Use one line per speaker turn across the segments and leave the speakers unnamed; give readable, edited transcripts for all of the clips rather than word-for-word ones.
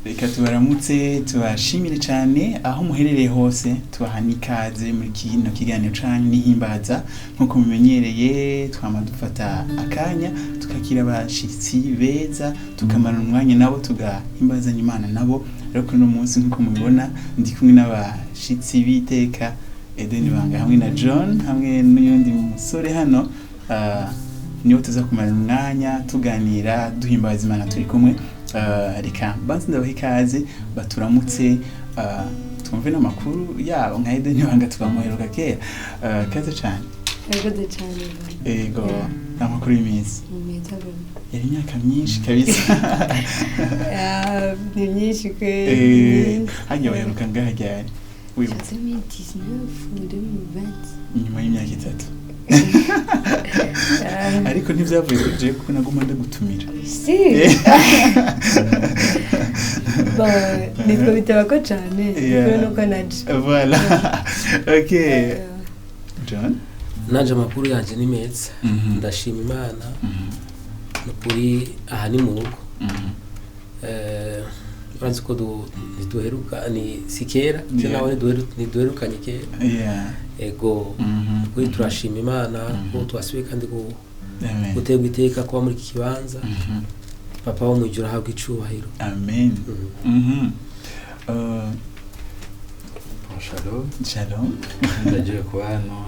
reka tubaramutse tubashimire cyane aho muherereye hose tubaha ikaze muri kino kiganiro cyane n'ihimbaza nk'uko mumenyereye twama dufata akanya tukakira abashitsi beza tukamara umwanya nabo tugahimbazanya Imana nabo rero kuri uno munsi nk'uko mubibona ndi kumwe n'abashitsi biteka Eden Banga hamwe na John hamwe n'uyundi musore hano niyo tuza kumara umwanya tuganira duhimbaza Imana turi kumwe reka banze ndabaha ikaze baturamutse twumve n'amakuru yabo nka Eden Banga twamuheruka kera kaze cyane
Yego cyane
ego amakuru y'iminsi yari imyaka myinshi kabisa
ni myinshi kwe
hajya waheruka ngaha ryari
wibutse 2019
nyuma y'imyaka 3 ariko ntivyavuye kuri je kuko naguma ndagutumira
si nitwo bitabako cyane kuko nuko naje
voilà okay John
naje amakuru yanje ni meza ndashima Imana nukuri aha ni mu rugo urazi ko duheruka ni sikera nawe duherukanye kera ego kuri turashima Imana ko twasubiye kandi gutegwa iteka kuba muri iki kibanza papa wo mu ijuru ahabwa icubahiro
amen
Shalom. Ndagiye kuba hano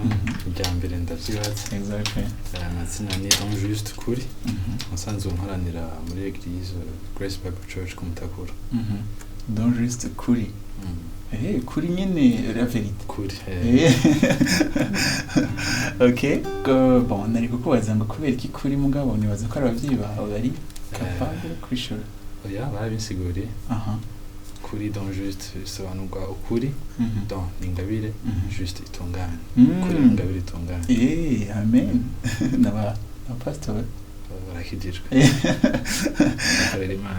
byambere ndavyibaza.
Exactly.
Amazina ni Juste kuri. Musanzwe nkoranira muri Eglise Grace Bible Church ku Mutakura.
Donc Juste kuri. Kuri nyene la vérité.
Kuri.
Okay. Bon, nari kukubaza ngo kubera iki kuri mugabo nibaza ko abavyi bawe bari capable kwishura.
Oya, barabisiguriye. Kuri donc juste sobanurwa ukuri donc ingabire juste itunganye kuri ingabire itunganye
amen naba pastor
barakijijwe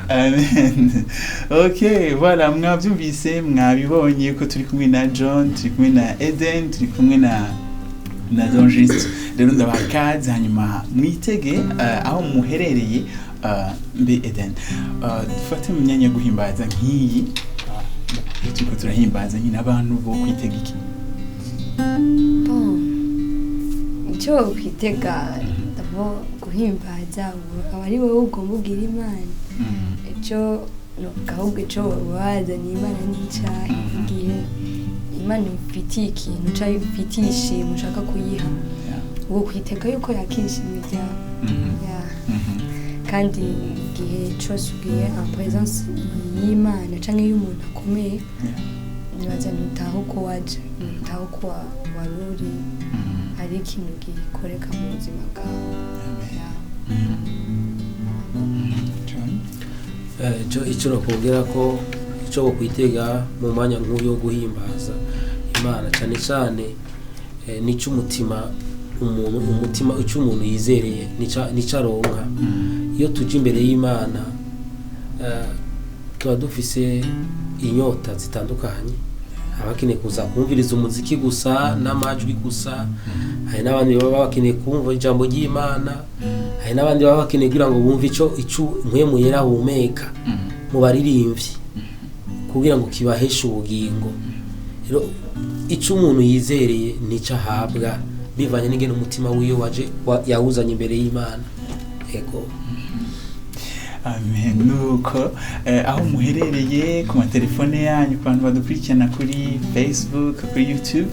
amen okay voilà mwabyumvise mwabibonye ko turi kumwe na John turi kumwe na Eden turi kumwe na donc juste rero ndabakaza hanyuma mwitege aho muherereye mbe Eden dufate mu myanya guhimbaza nk'iyi tuko turahimbaza nyine abantu bo kwitega iki
icyo kwitega ndabo guhimbaza abari wowe ugomba kugira Imana icyo ahubwo icyo wazanye Imana n'icyaha igihe Imana ifitiye ikintu cyangwa ifitiye ishimwe ushaka kuyiha uwo kwitega yuko yakishimye byawe kandi igihe cyose ugiye en présence y'Imana cyangwa y'umuntu akomeye nibaza nutaho ko waje nutaho ko waruri ari ikintu gikoreka mu buzima
bwawe icyo nakubwira ko icyo kwitega mu mwanya nk'uyu wo guhimbaza Imana cyane cyane nicyo umutima icyo umuntu yizereye nicyo aronka iyo tuje imbere y'Imana tuba dufise inyota zitandukanye abakeneye kuza kumviriza umuziki gusa n'amajwi gusa hari n'abandi baba bakeneye kumva ijambo ry'Imana hari n'abandi baba bakeneye kugira ngo bumve icyo mpwemu yera humeka mu baririmbyi kugira ngo kibaheshe ubugingo rero icyo umuntu yizereye nicyo ahabwa bivanye n'ingene umutima wiyo waje yawuzanye imbere y'Imana ego
amen nuko aho muherereye ku matelefone yanyu ku bantu badukurikirana kuri Facebook kuri YouTube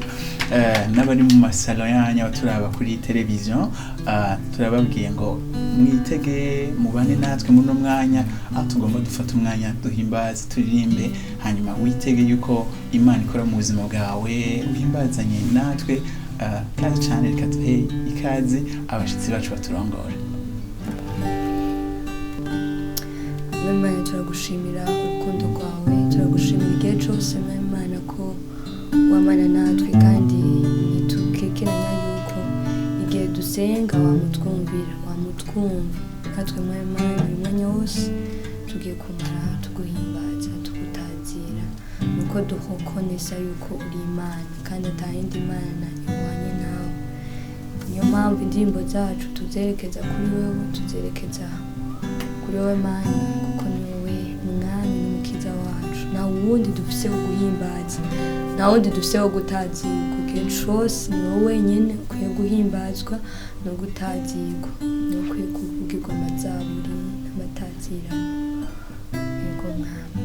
n'abari mu masalo yanyu abaturaba kuri television turababwiye ngo mwitege mubane natwe muri no mwanya aho tugomba dufata umwanya duhimbaze turirimbe hanyuma witege yuko Imana ikora mu buzima bwawe uhimbazanye natwe kandi cyane reka tuhe ikaze abashitsi bacu baturongora
Imana turagushimira urukundo rwawe turagushimira igihe cyose Imana ko wamana natwe kandi ntitukekeranya yuko igihe dusenga wamutwumvira wamutwumva natwe Imana uyu mwanya wose tugiye kumara tuguhimbaza tugutazira nuko duhokonesa yuko uri Imana kandi atayindi Imana ihwanye nawe niyo mpamvu indirimbo zacu tuzerekeza kuri wewe tuzerekeza kuri wowe Mana kuko ni wowe mwami n'umukiza wacu nta wundi dufise wo guhimbaza nta wundi dufise wo gutazirwa igihe cose ni wowe wenyene ukwiye guhimbazwa no gutazirwa no ukwiye kuvugirwa amazaburi n'amatazirano yego mwami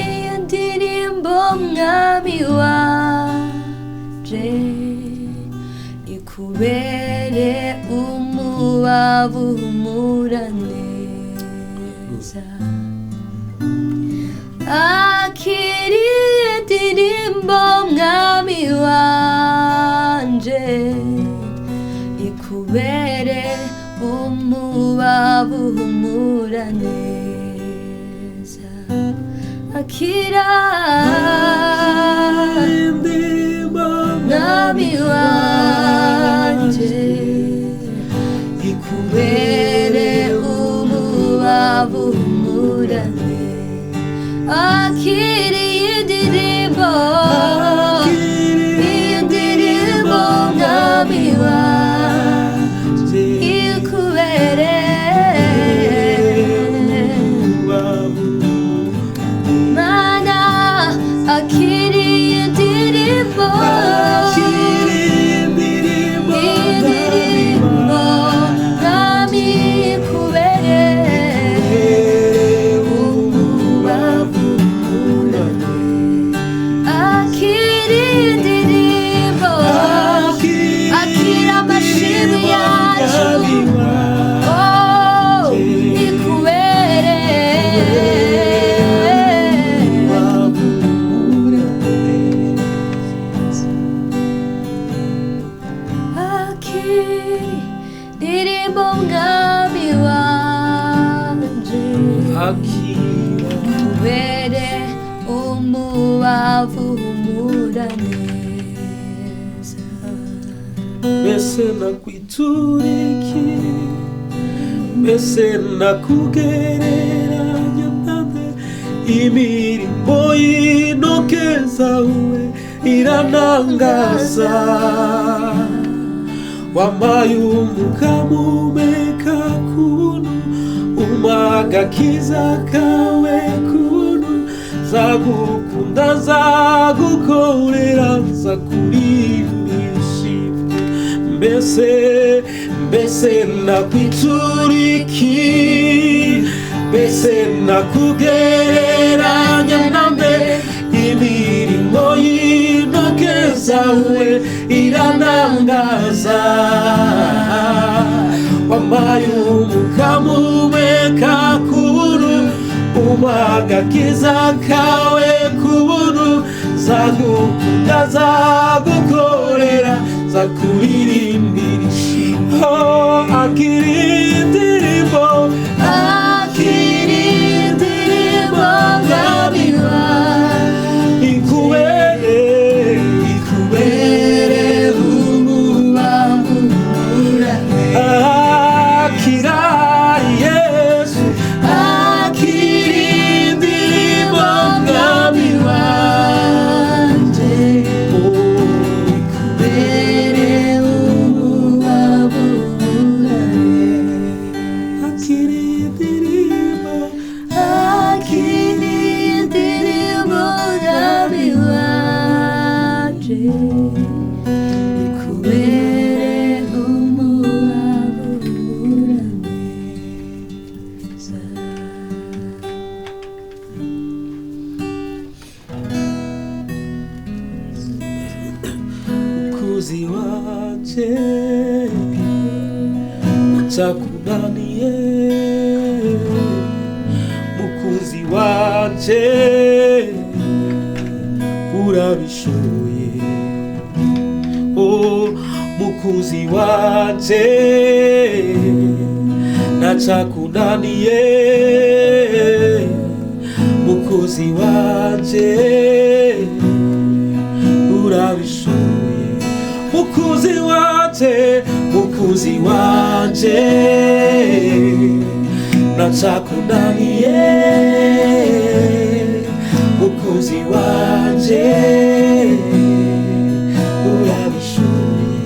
Akir'indirimbo mwami wanje ikubere umubavu umuraneza Akir'indirimbo mwami wanje ikubere umubavu umuraneza Akir'indirimbo mwami wanje ikubere umubavu umuraneza Akir'indirimbo indirimbo mwami wanje ikubere Akir'indirimbo indirimbo mwami ikubere umubavu umuraneza Akir'indirimbo akira amashimwe yacu oh ikubere Akir'indirimbo mwami wanje ikubere umubavu umuraneza
mbese nakwituriki mbese nakugereranya nande imirimo y'intoke zawe iranangaza wampaye umukamumeka kuntu umagakiza kawe kuntu zagukunda zagukorera zakurimbishimwe mbese nakwituriki mbese nakugereranya nambe imirimo y'intoke zawe iranangaza wampaye umukamumeka kuntu umagakiza kawe kuntu zagukunda zagukorera zakuririmbira ishimwe Akir'indirimbo mwami wanje ikubere umubavu umuraneza Yesu Akir'indirimbo mwami wanje ikubere umubavu umuraneza Akir'indirimbo mwami wanje ikubere umubavu umuraneza Mukunzi wanje utakunaniye Mukunzi wanje urabishoboye oh mukunzi wanje nacakunaniye mukunzi wanje urabishoboye mukunzi wanje nacakunaniye mukunzi wanje wanje urabishoboye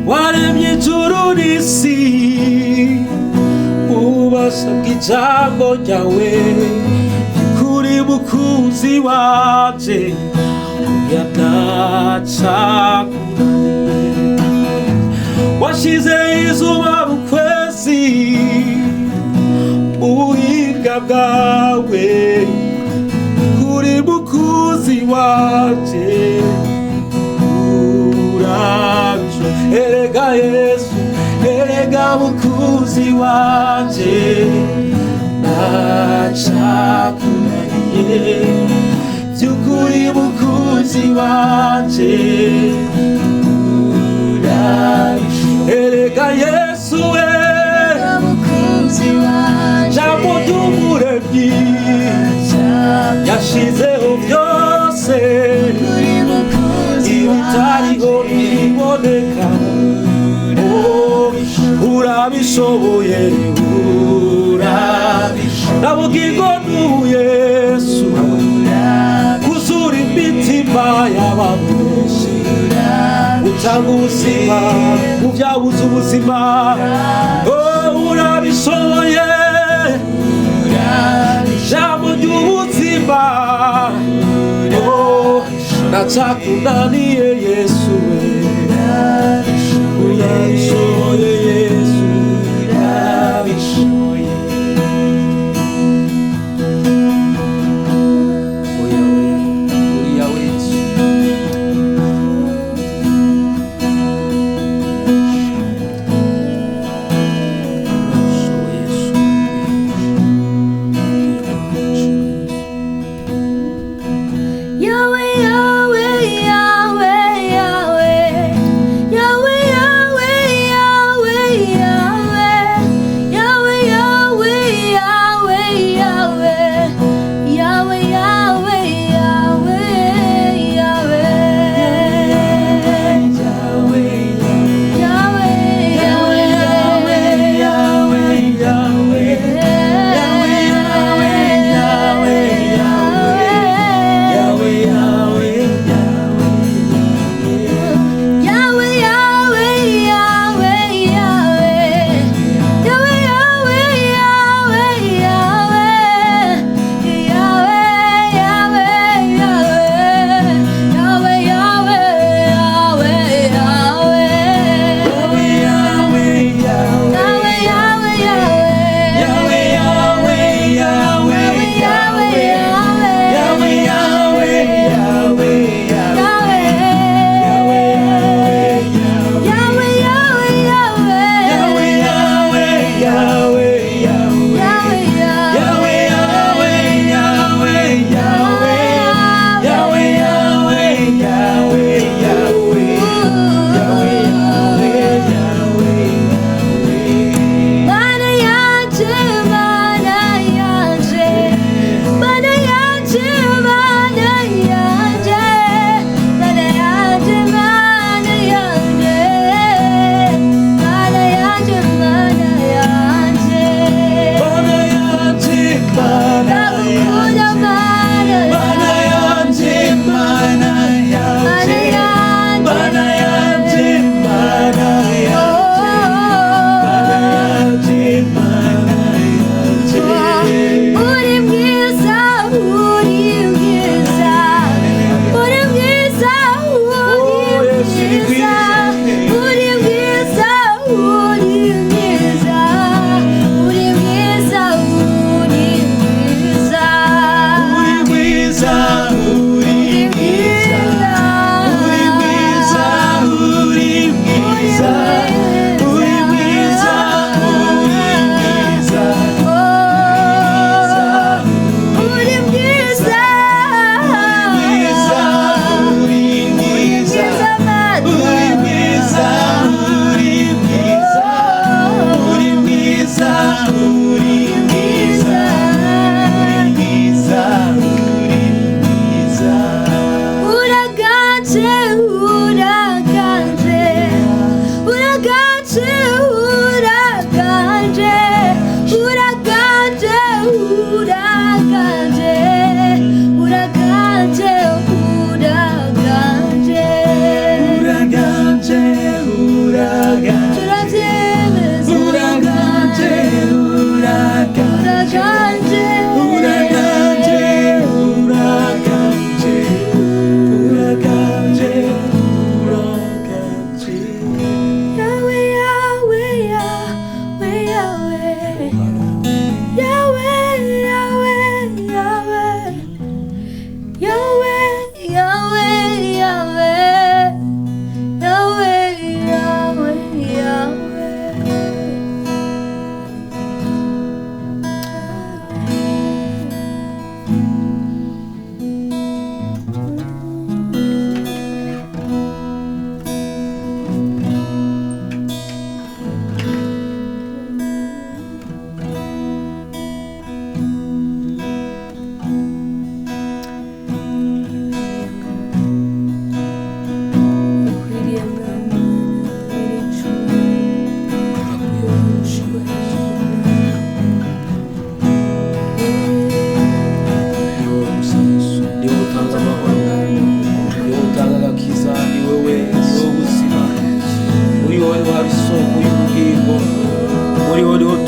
waremye ijuru n'isi ububasha bw'ijambo ryawe kuri mukunzi wanje yatacakunaniye washize izuba mu kwezi ubuhinga bwawe kuri mukunzi wanje urabisho erega Yesu erega mukunzi wanje nacakunaniye by'ukuri mukunzi wanje urabisho erega Yesu we Ijambo ry'umuremyi yashizeho byose ibitariho ntibiboneka urabishoboye nabugingo n'ubu Yesu kuzura imitima y'ababushi utanga ubuzima mu byabuze ubuzima urabishoboye ijambo ry'ubuzima nacakunaniye Yesu urabishoboye Yesu urabishoboye
Yahweh, Yahweh, Yahweh, Yahweh, Yahweh,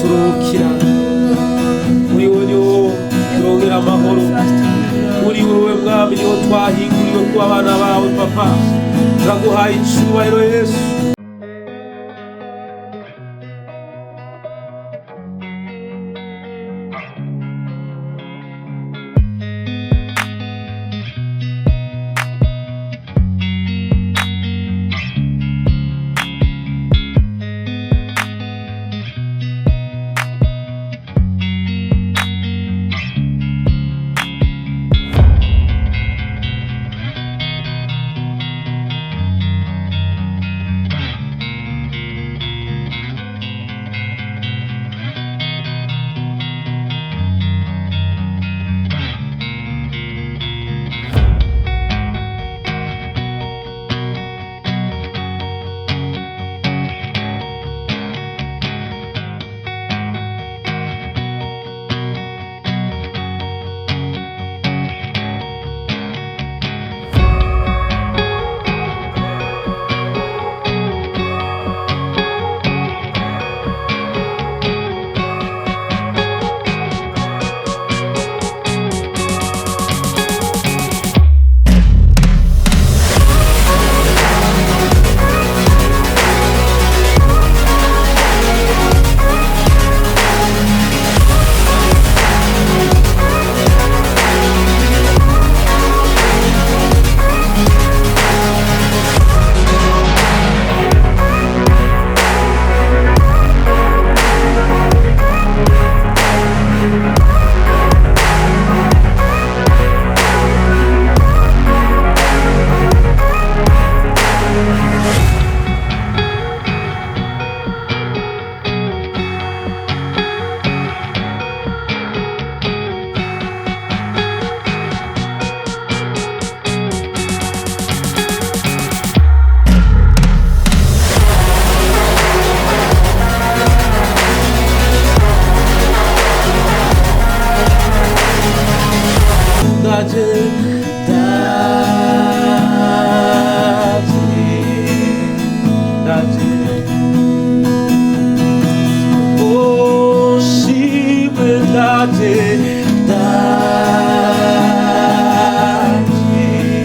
turuhukira muri wowe niho turongera amahoro muri wowe mwami niho twahinguriwe kuba abana bawe papa turaguhaye icyubahiro Yesu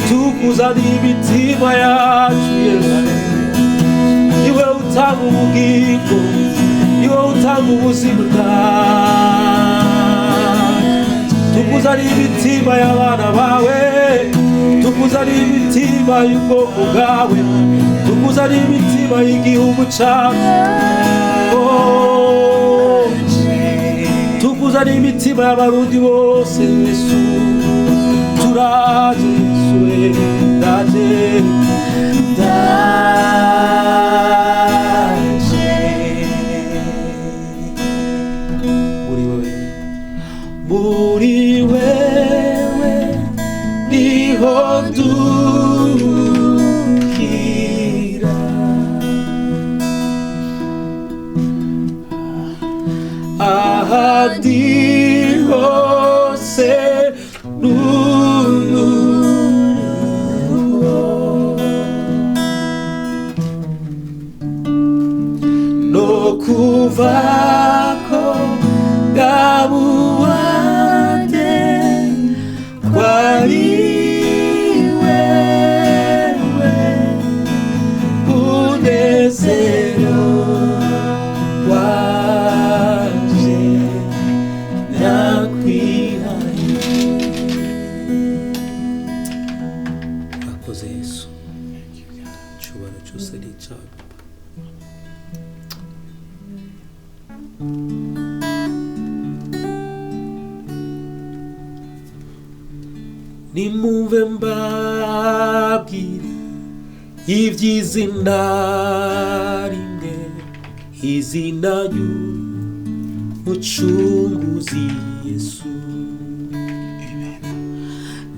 tukuzana imitima yacu Yesu niwe utanga ubugingo niwe utanga ubuzima tukuzana imitima y'abana bawe tukuzana imitima y'ubwoko bwawe tukuzana imitima y'igihugu cyacu tukuzana imitima y'abarundi bose Yesu turaje Yesu ndaje muri wewe niho duhukira ahandi hose no kuvako gabu wanje kwari wewe unezero wanje nakwihaye akoze Yesu cyubahiro cyose ari icyawe nimumve mbabwire iby'izina rimwe izina ry'umucunguzi Yesu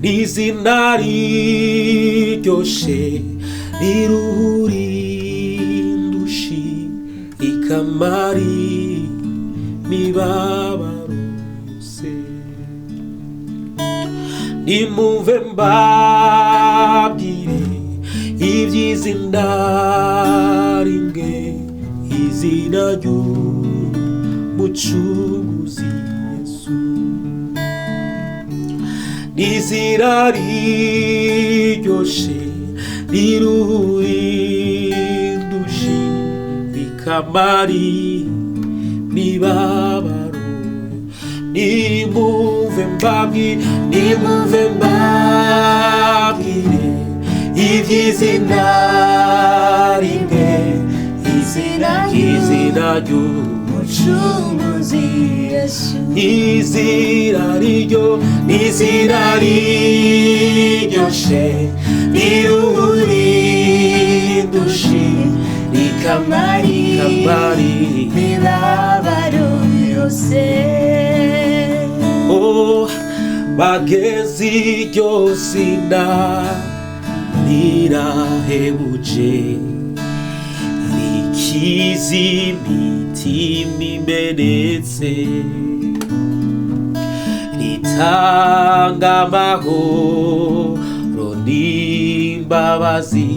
n'izina riryoshe riruhura indushi ikamari mibabaro yose nimumve mbabwire iby'izina rimwe izina ry'umucunguzi mucunguzi Yesu n'izina riryoshe ririndushe rikamari mibabaro nimumve mbabwire ivy'izina rimwe izina ry'umucunguzi Yesu n'izina riryoshe ririndushe rikamari mibabaro yose. Oh, bagezi iryo zina rirahebuje rikiza imitima imenetse ritanga amahoro n'imbabazi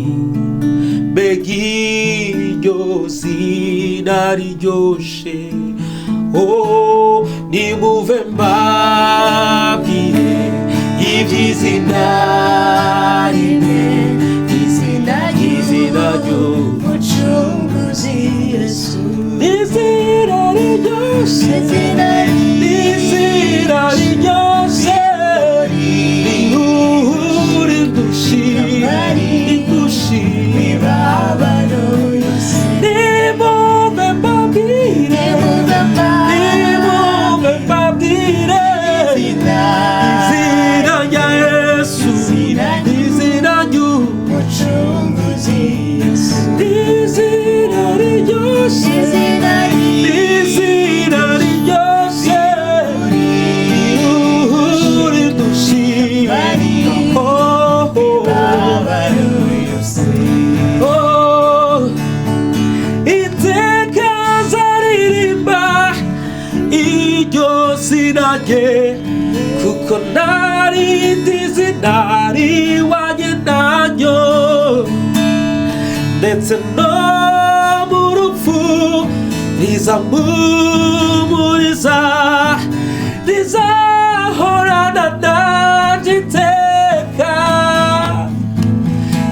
mbega iryo zina riryoshe. Oh, nimumve mbabwire ivy'izina rimwe izina ry'umucunguzi Yesu n'izina riryoshe rindushi mibabaro yose. Nimumve mbabwire izina rya Yesu izina ry'umucunguzi Yesu n'izina riryoshe iteka zaririmba iryo zina rye kuko narindi zina riwanye naryo ndetse no mu rupfu rizamumuriza rizahorana nanje iteka.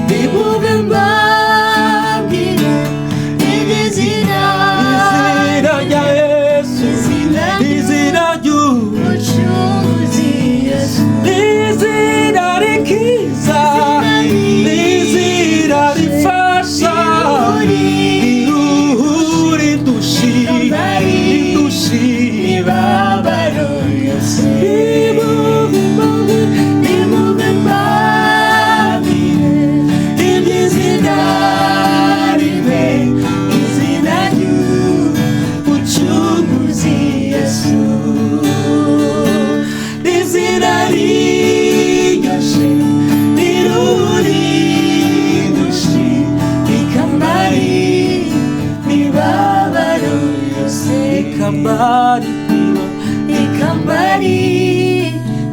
Nimumve mbabwire ivy'izina rya Yesu izina ry'umucunguzi Yesu n'izina rikiza n'izina rifasha rindushi mibabaro yose. Nimumve mbabwire ivy'izina rimwe izina ry'umucunguzi Yesu n'izina riryoshe ririndushe rikamari mibabaro yose rikamari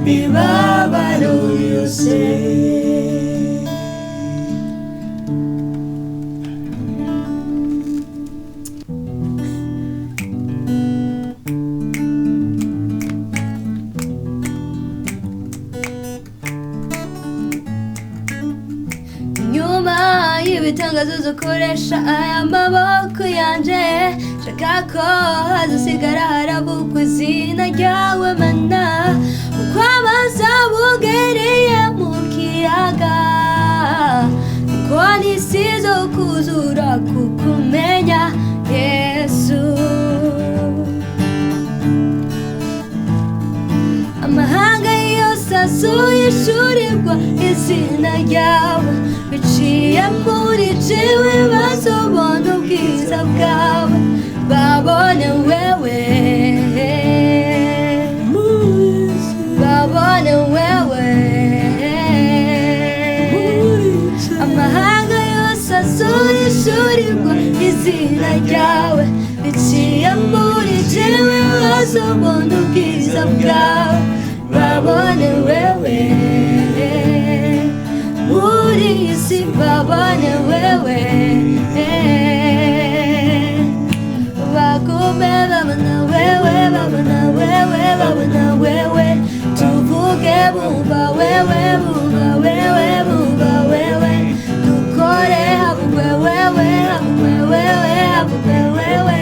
mibabaro yose. Nyuma y'ibitangazo ukoresha aya maboko yanje shaka ko hazasigara haravugwa izina ryawe mana uko abaza bugereye mu kiyaga uko n'isi zo kuzura kukumenya Yesu. Amahanga yose azoyishurirwa izina ryawe biciye muri jewe bazobona ubwiza bwawe babone wewe amahanga yose azoyishurirwa izina ryawe biciye muri jewe bazobona ubwiza bwawe babone wewe muri isi babone wewe bagume
babona wewe babona wewe babona wewe tuvuge bumva wewe bumva wewe bumva wewe dukore habwe wewe habwe wewe habwe wewe.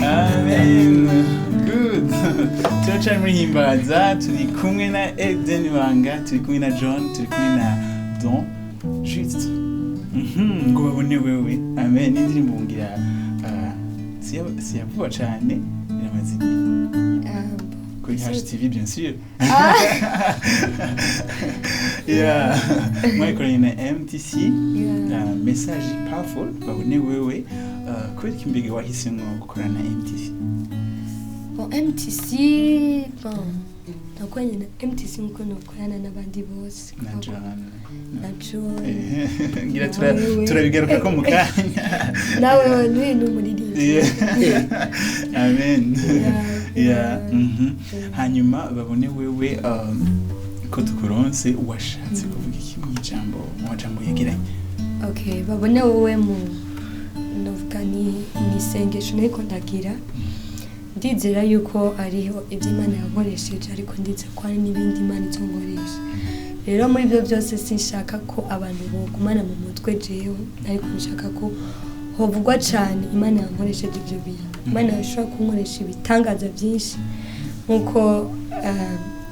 Amen. Good. Turaca muri Himbaza turi kumwe na Eden Banga, turi kumwe na John, turi kumwe na Don. Juste. Ngo babone wewe. Amen. Indirimbo ngira siyavuba cyane iramaze kuri HTV bien sûr. Yeah. Moi kuri na MTC. Message powerful babone wewe. Kubera imbere wahisemo gukorana na MTC.
MTC nakwenye na MTC nkuko nokorana n'abandi bose
Na John.
ngira
turabigaruka ko mu kanya.
nawe ni n'umuririmbyi.
Amen. Yeah. Hanyuma babone wewe ko tukuronse washatse kuvuga iki mu ijambo yegeranye.
Okay, babone wowe mu novuga ni isengesho niko ndagira. Ndizera yuko ariho ibyo Imana yankoresheje ariko nditse ko hari n'ibindi Imana izonkoresha. Rero muri byo byose sinshaka ko abantu bogumana mu mutwe jewe ariko nshaka ko hovugwa cyane Imana yankoresheje ibyo bintu. Imana yashobora kunkoresha ibitangaza byinshi nkuko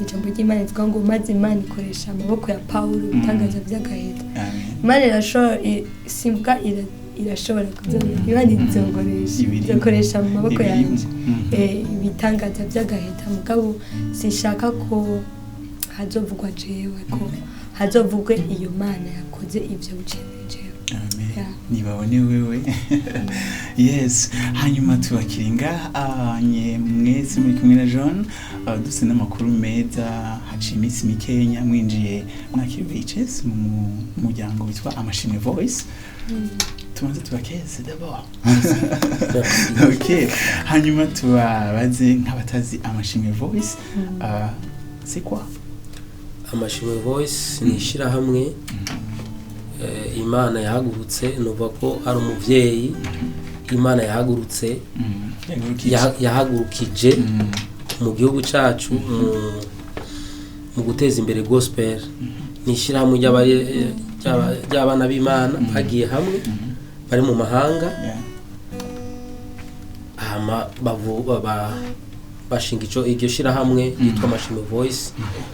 ijambo ry'Imana rivuga ngo maze Imana ikoresha amaboko ya Paulo ibitangaza by'agaheta. Imana irashobora simvuga irashobora Imana izonkoresha mu maboko yanjye ibitangaza by'agaheta mugabo sinshaka ko hazovugwa jewe ko hazovugwe iyo Mana yakoze ibyo ukeneye jewe.
Amen. Nibabone wewe. Yes. Hanyuma tubakiringa mwese muri kumwe na John duse n'amakuru meza haciye iminsi mikenya mwinjiye mwakiribices mu muryango witwa Amashimwe Voice. Tumanze tubakeze d'abord. Okay. Hanyuma tubabaze nk'abatazi Amashimwe Voice. C'est quoi?
Amashimwe Voice ni ishirahamwe Imana yahagurutse nuvuga ko ari umuvyeyi Imana yahagurutse yahagurukije mu gihugu cyacu mu guteza imbere gospel. Ni ishirahamwe ry'abana b'Imana bagiye hamwe bari mu mahanga bashinga iryo shirahamwe yitwa Amashimwe Voice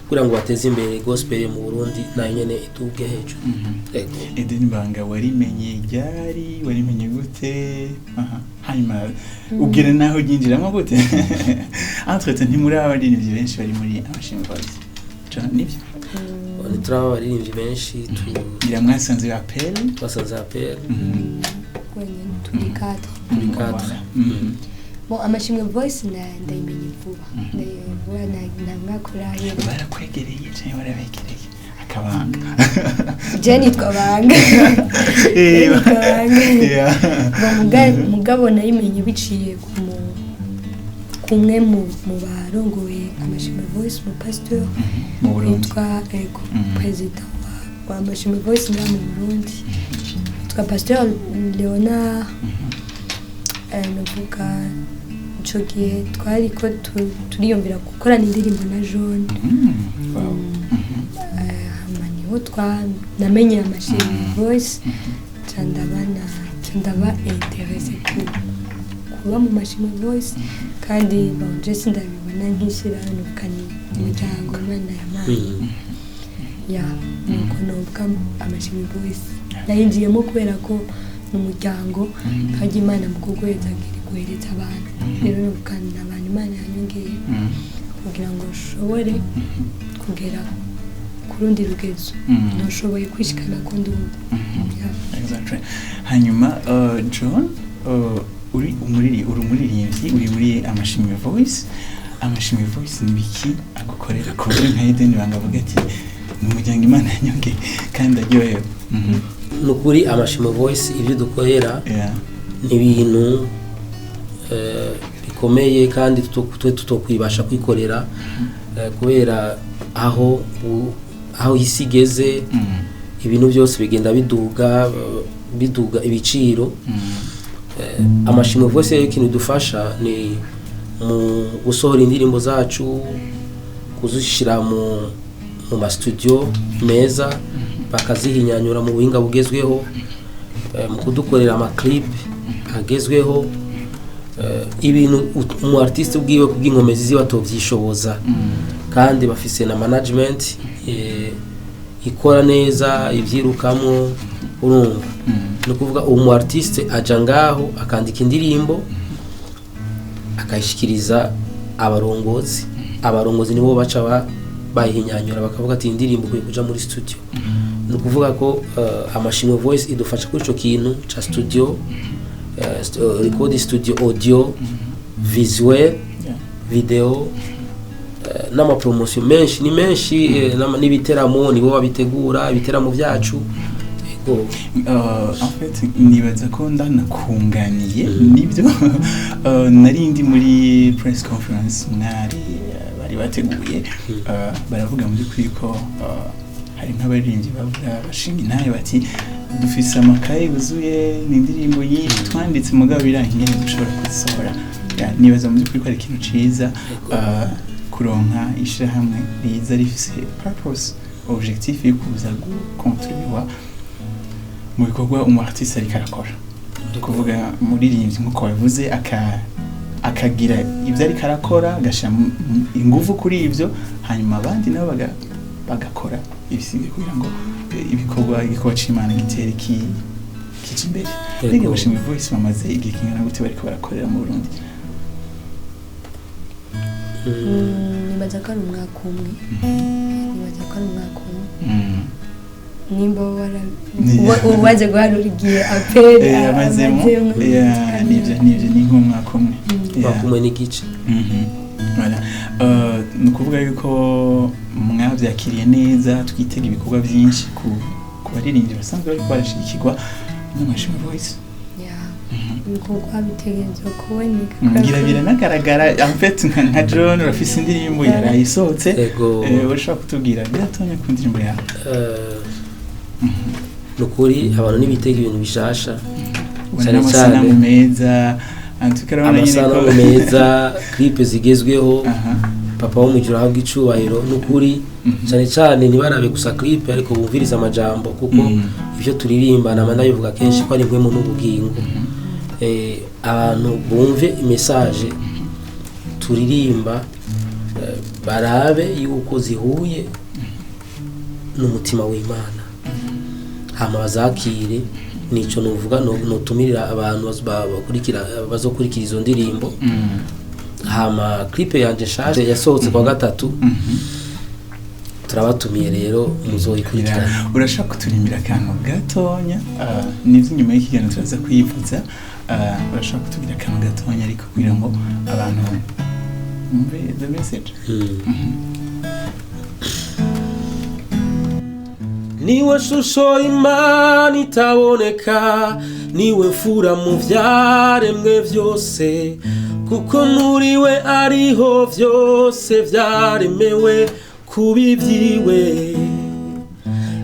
kugira ngo bateze imbere gospel mu Burundi na nyene itubwe hejuru.
Eden Banga warimenye ryari warimenye gute? Hanyuma ubwira naho ginjiramo gute? Entre ntimuri abaririmbyi benshi bari muri Amashimwe Voice. Nibyo?
Ni turaba abaririmbyi benshi
tugira mwasanze appel.
Twasanze appel.
Kwenye turi 4. Bon, Amashimwe Voice ndayimenye vuba. Namwakora
yego. Barakwegereye cyane barabegereye. Akabanga.
Jenny twabanga. Mugabo nayimenye biciye kumwe mu barongoye Amashimwe Voice mu pastor witwa president wa Amashimwe Voice mu Burundi. Twa pastor Leonard navuga ico gihe twari ko turiyumvira gukorana indirimbo na John. Hamaniho namenye Amashimwe Voice ndaba interesse kuba mu Amashimwe Voice kandi banje sindabibona nk'ishirano kani umuryango Imana y'Imana ya nuko novuga Amashimwe Voice nayinjiyemo kubera ko umuryango kandi Imana mu kugweza guhereza abantu. Rero n'ubukana abantu Imana yanyongeye kugira ngo ushobore kugera ku rundi rugezo ntushoboye kwishikana ko ndumva.
Exactly. Hanyuma John uri umuririmbyi uri muri Amashimwe Voice. Amashimwe Voice ni biki agukorera ku buryo nka Eden Banga avuga ati ni umuryango Imana yanyongeye kandi aryohewe?
Nukuri Amashimwe Voice ibyo dukorera ni ibintu bikomeye kandi tutokwibasha kwikorera kubera aho isigeze ibintu byose bigenda biduga ibiciro. Amashimwe voice yo ikintu dufasha ni mu gusohora indirimbo zacu, kuzishira mu ma studio meza, bakazihinyanyura mu buhinga bugezweho, mu kudukorera ama clip agezweho, ibintu umu artiste ubwiwe kubw'inkomezi ziba tovyishoboza, kandi bafise na management ikora neza ivyirukamwo. Urumva no kuvuga umu artiste aja ngaho akandika indirimbo akayishikiriza abarongozi nibo baca bayihinyanyura bakavuga ati indirimbo kuri kuja muri studio. No kuvuga ko Amashimwe voice idufasha kuri ico kintu ca studio, record studio audio, visuel, video, n'ama promotion menshi n'ibiteramo nibo babitegura ibiteramo vyacu.
En fait nibaza ko ndanakunganiye nibyo. Narindi muri press conference bari bateguye, baravuga mu by'ukuri ko hari nk'abaririmbyi bavuga bashinga intaye bati dufise amakaye yuzuye n'indirimbo nyinshi twanditse mugabo birangije dushobora kuzisohora. Nibaza mu by'ukuri ko ari ikintu ciza kuronka ishirahamwe riza rifise purpose, objectif yo kuza gukontribuwa mu bikorwa umu artiste ariko arakora. Kuvuga muririmbyi nkuko wavuze akagira ivyo ariko arakora, agashira ingufu kuri ivyo, hanyuma abandi nabo bagakora ibisigaye kugira ngo igikorwa c'Imana gitere kije imbere. Rege Amashimwe voice bamaze igihe kingana gute bariko barakorera mu Burundi?
Nibaza ko ari umwaka umwe. Nimba waje guharura igihe apere
amazemo nivyo ni nk'umwaka umwe
n'igice.
Voilà. Ni ukuvuga yuko mwavyakiriye neza, twitega ibikorwa byinshi ku baririmbyi basanzwe bariko barashikirwa n'Amashimwe voice.
Ibikorwa bitegerezwa kuboneka.
Ngira biranagaragara. En fait nka John urafise indirimbo yarayisohotse, urashaka kutubwira biratonya ku ndirimbo yawe?
Nukuri abantu nibitega ibintu bishasha,
cyane cyane meza, antukarabana
nyine meza, clip zigezweho, papa wo mujura habwa icubahiro. Nukuri cyane cyane nibarabe gusa clip ariko bumviriza amajambo, kuko ivyo turirimba na manda bivuga kenshi ko ari ngwemo n'ubugingo. Abantu bumve message turirimba, barabe yuko zihuye n'umutima w'Imana, hama bazakire. Nico nuvuga notumirira abantu bazokurikira izo ndirimbo. Hama clip yanje shaje yasohotse kwa gatatu, turabatumiye rero muzoyikurikirana.
Urashaka kuturimbira akantu gatonya nivyo nyuma y'ikiganiro turaza kwivuza. Urashaka kutubwira akantu gatonya ariko kugira ngo abantu bumve the message?
Niwe shusho Imana itaboneka, niwe mfura mu vyaremwe vyose, kuko muri we ariho vyose vyaremewe kubivyiwe.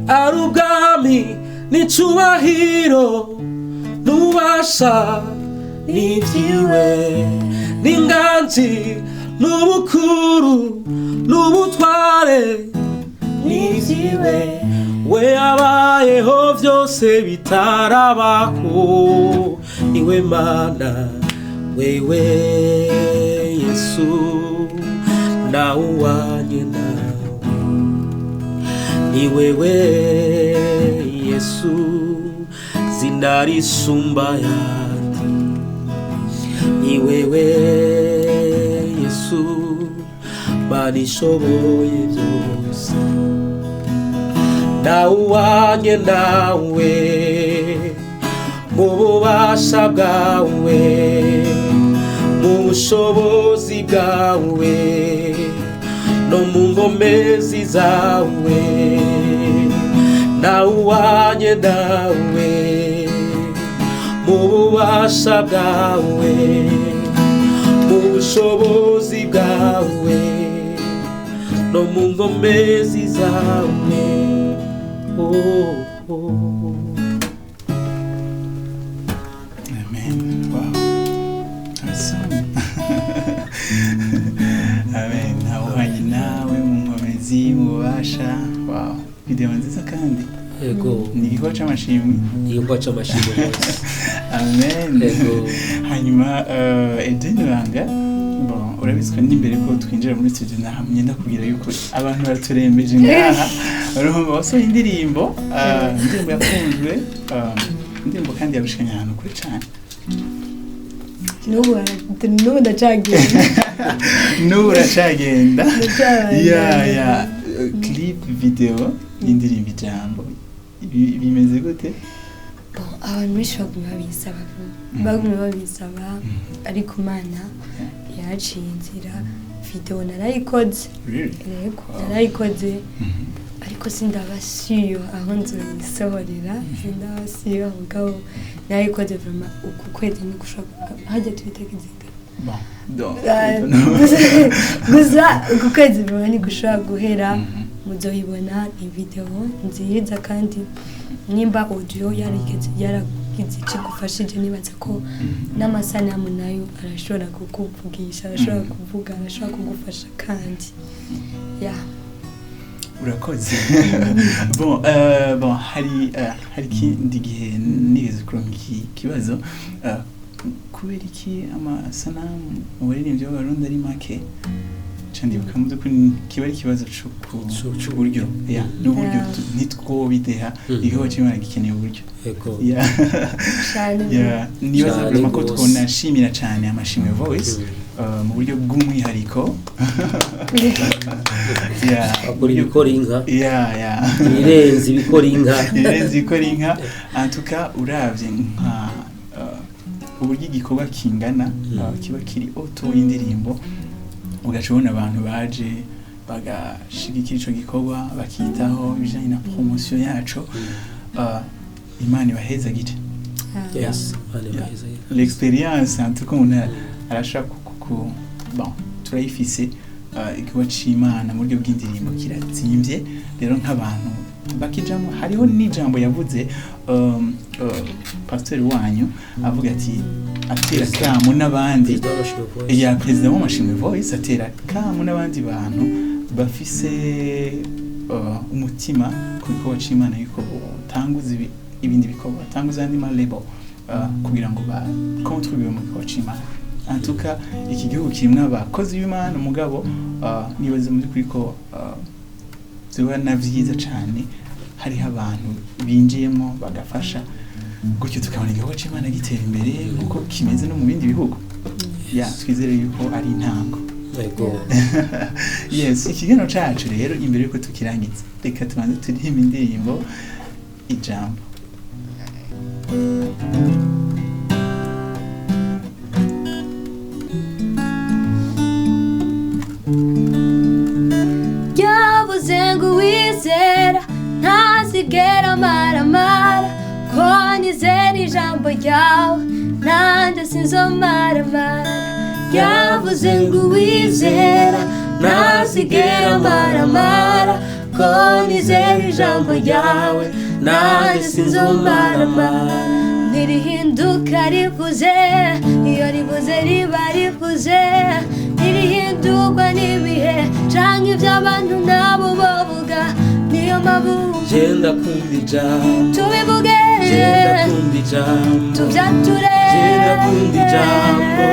Ari ubwami n'icubahiro n'ububasha n'ivyiwe, n'inganji n'ubukuru n'ubutware n'ivyiwe. We abayeho vyose bitarabaho, niwe Mana wewe Yesu, nawe wanje nawe ni wewe Yesu, zina risumba yandi ni wewe Yesu, banishoboye vyose. Nawe wanje nawe mu bubasha bwawe, mu bushobozi bwawe, no mu ngomezi zawe. Nawe wanje nawe mu bubasha bwawe, mu bushobozi bwawe, no mu ngomezi zawe. Oh.
Amen. Wow. Awesome. Amen. Nawuhanye nawe mu nkomezi mu bubasha. Wow. Video nziza kandi.
Yego.
Ni igikorwa c'amashimwe.
Igikorwa c'amashimwe rwose.
Amen.
Yego.
Hanyuma Edeni Banga. Bon, urabizwe n'imbere ko twinjira muri studio nahamye ndakubwira yuko abantu baraturembeje ngaha. Urumva basohoye indirimbo yakunzwe. Indirimbo kandi yarushikanye ahantu kure cyane.
N'ubu ndacagenda.
N'ubu uracagenda. Ya clip video y'indirimbo Ijambo. Bimeze gute?
Abantu benshi bagumye babisaba ariko Imana yaciye inzira video narayikoze. Yego narayikoze ariko sindabasiyo aho nzoyisohorera sindabasiyo mugabo narayikoze vraiment uku kwezi ni gushaka hajya twitekizinga gusa uku kwezi vraiment ni gushaka guhera muzoyibona ni video nziza kandi nimba audio yaragize ikigufashije nibaza ko n'amasanamu nayo arashobora kukuvugisha arashobora kuvuga arashobora kugufasha kandi
urakoze. Bon hari ikindi gihe nigeze kuronka ikibazo kubera iki amasanamu ubaririmbyi b'abarundi ari make ndibuka mu by'ukuri kiba ari ikibazo cy'uburyo n'uburyo ntitwobideha igikorwa cy'Imana gikeneye uburyo. Nibaza vraiment ko twonashimira cyane Amashimwe Voice mu buryo bw'umwihariko
akora ibikora inka
irenze ibikora inka antuka uravye nka uburyo igikorwa kingana kiba kiri auto y'indirimbo ugacubona abantu baje bagashigikira ico gikorwa bakitaho ibijanye na promotion yaco. Imana ibahezagire. L'expérience en tout cas on arashaka bon turayifise ikiwa c'Imana mu buryo bw'indirimbo kirazimvye rero nk'abantu bakijamo hariho n'ijambo yavuze pastor wanyu avuga ati atera kamo n'abandi president w'Amashimwe Voice atera kamo n'abandi bantu bafise umutima ku gikorwa c'Imana yuko tanguza ibindi bikorwa tanguza andi label kugira ngo contribute mu gikorwa c'Imana. En tout cas iki gihugu kirimwe abakozi b'Imana umugabo nibaze muri kuri ko ziba navyiza cyane hariho abantu binjiyemo bagafasha gutyo tukabona igikorwa c'Imana gitera imbere kuko kimeze no mu bindi bihugu. Twizere yuko ari intango. Yes, ikiganiro cacu rero imbere yuko tukirangiza reka tubanze turirimba indirimbo Ijambo.
Yavuze ngo wizera ntazigera maramara ko nizera ijambo ryawe nanjye sinzomaramara. Yavuze ngo wizera ntazigera maramara ko nizera ijambo ryawe nanjye sinzomaramara. Ntirihinduka rivuze iyo rivuze riba rivuze ntirihindurwa n'ibihe canke ivy'abantu nabo bavuga niyo mpamvu
genda kumva ijambo
tubivuge
genda kumva ijambo
tuvyature
genda kumva ijambo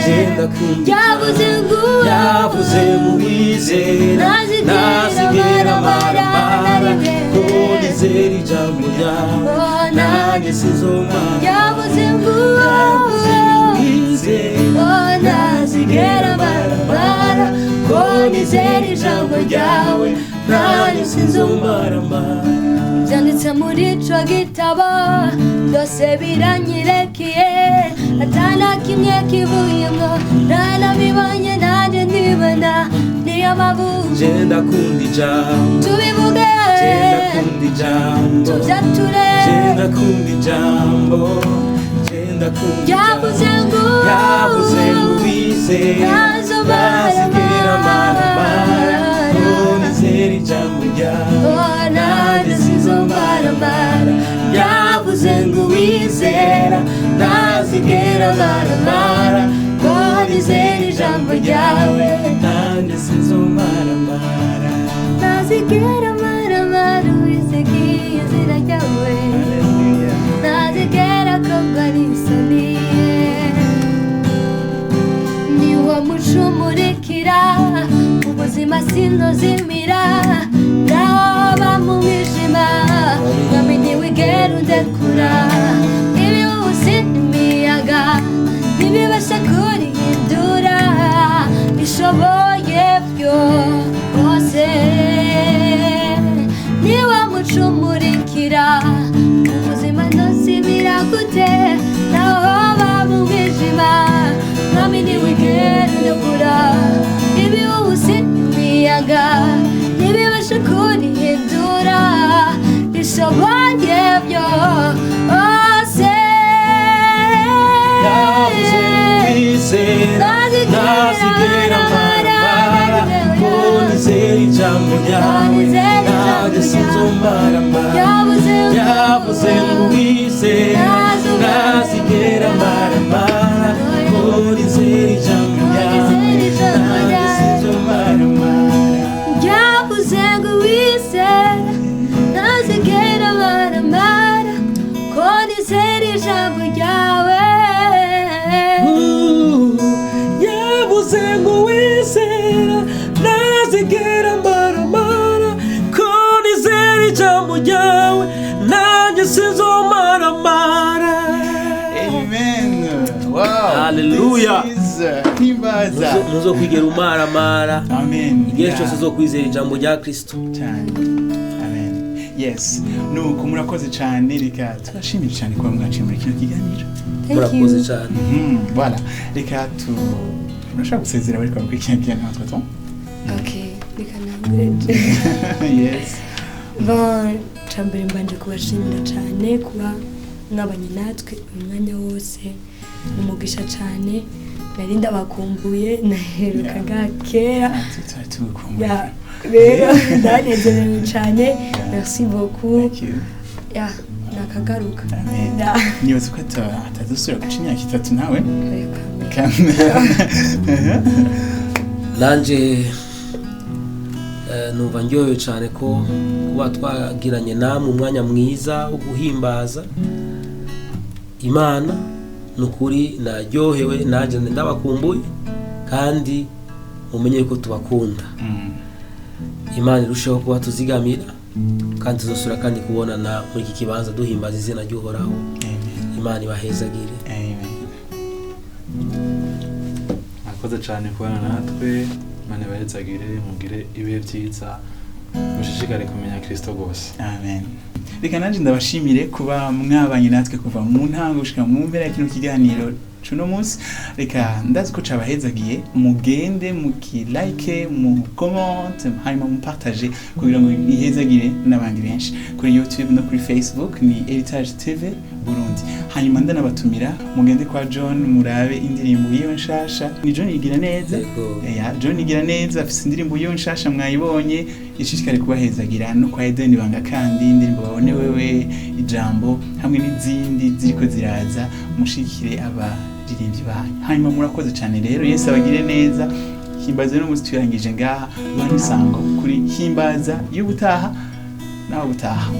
genda kumva ijambo yavuze ngo wizera ntazigera maramara ko nizera ijambo ryawe nanjye sinzomara. Yavuze ngo wizera ntazigera maramara ko nizera ijambo ryawe nanjye sinzomaramara. Byanditse muri ico gitabo byose biranyirekeye atana kimwe kivuyemo ntanabibonye nanjye ndibona niyo mpamvu genda kumva ijambo
tubivuge
genda kumva ijambo
tuvyature
genda kumva ijambo genda kumva
yavuze ngo
wizera ntazigera maramara ko nizera ijambo ryawe nanjye sinzomaramara. uwizera ntazigera maramara ko nizera ijambo ryawe nanjye sinzomaramara ntazigera maramara uwizeye izina ryawe ntazigera kogwa n'isoni niwo muco umurikira ubuzima sinozimira ndaba mu mwijima wamenye wigera undekura ibihusi n'imiyaga ntibibasha kurihindura ishoboye byose niwo muco umurikira ubuzima ntozimira gute ndaba mu mwijima wamenye wigera undekura ibihusi n'imiyaga ntibibasha kurihindura ishoboye byose ntazigera maramara ko nizera ijambo ryawe nanjye sinzomaramara yavuze ngo uwizera ntazigera maramara ko nizera ijambo ryawe nanjye sinzomaramara yavuze ngo uwizera ntazigera maramara ko nizera ijambo ryawe yavuze ngo uwizera ntazigera maramara ko nizera ijambo ryawe nanjye sinzomaramara.
Amen. Wow.
Hallelujah.
This is Himbaza.
Ntuzokwigera umaramara.
Amen.
Igihe cyose uzokwizera ijambo rya Kristo.
Cyane. Amen. Yes. Nuko murakoze cyane reka turashimira cyane kuba mwaciye muri kino kiganiro.
Murakoze cyane.
Voilà. Reka turashaka gusezera bari kwa kino kiganiro natwe to.
Okay, reka nangure.
Yes.
Bon, cyambere mbanje kubashimira cyane kuba mwabanye natwe umwanya wose umugisha cyane nari ndabakumbuye naherukaga kera ya rero ndanezerewe cyane merci beaucoup ya nakagaruka
nibaza ko atazusubira guca imyaka 3 nawe
nanje numva ndyohewe cyane ko kuba twagiranye namwe umwanya mwiza wo guhimbaza Imana nukuri naryohewe naje ndabakumbuye kandi mumenye ko tubakunda. Imana irusheho kuba tuzigamira kandi tuzosura kandi kubonana muri iki kibanza duhimbaza izina ry'Uhoraho. Imana ibahezagire.
Akoze cyane kubana natwe, Imana ibahezagire, mugire ibihe byiza, mushishikare kumenya Kristo gose.
Amen. Reka nanje ndabashimire kuba mwabanye natwe kuva mu ntango gushika mu mpera kino kiganiro cuno munsi. Reka ndazi ko cabahezagiye mugende mukilike mu comment hanyuma mu partager kugira ngo ihezagire n'abandi benshi kuri YouTube no kuri Facebook ni Heritage TV Burundi. Hanyuma ndanabatumira mugende kwa John murabe indirimbo yiwe nshasha. Ni John igira neza. John igira neza afise indirimbo yiwe nshasha mwayibonye ishishikare kubahezagira no kwa Eden Banga kandi indirimbo babone wewe Ijambo hamwe n'izindi ziriko ziraza mushikire abaririmbyi banyu. Hanyuma murakoze cyane rero Yesu abagire neza. Himbaza no musituyangije ngaha banisango kuri Himbaza y'ubutaha naho ubutaha.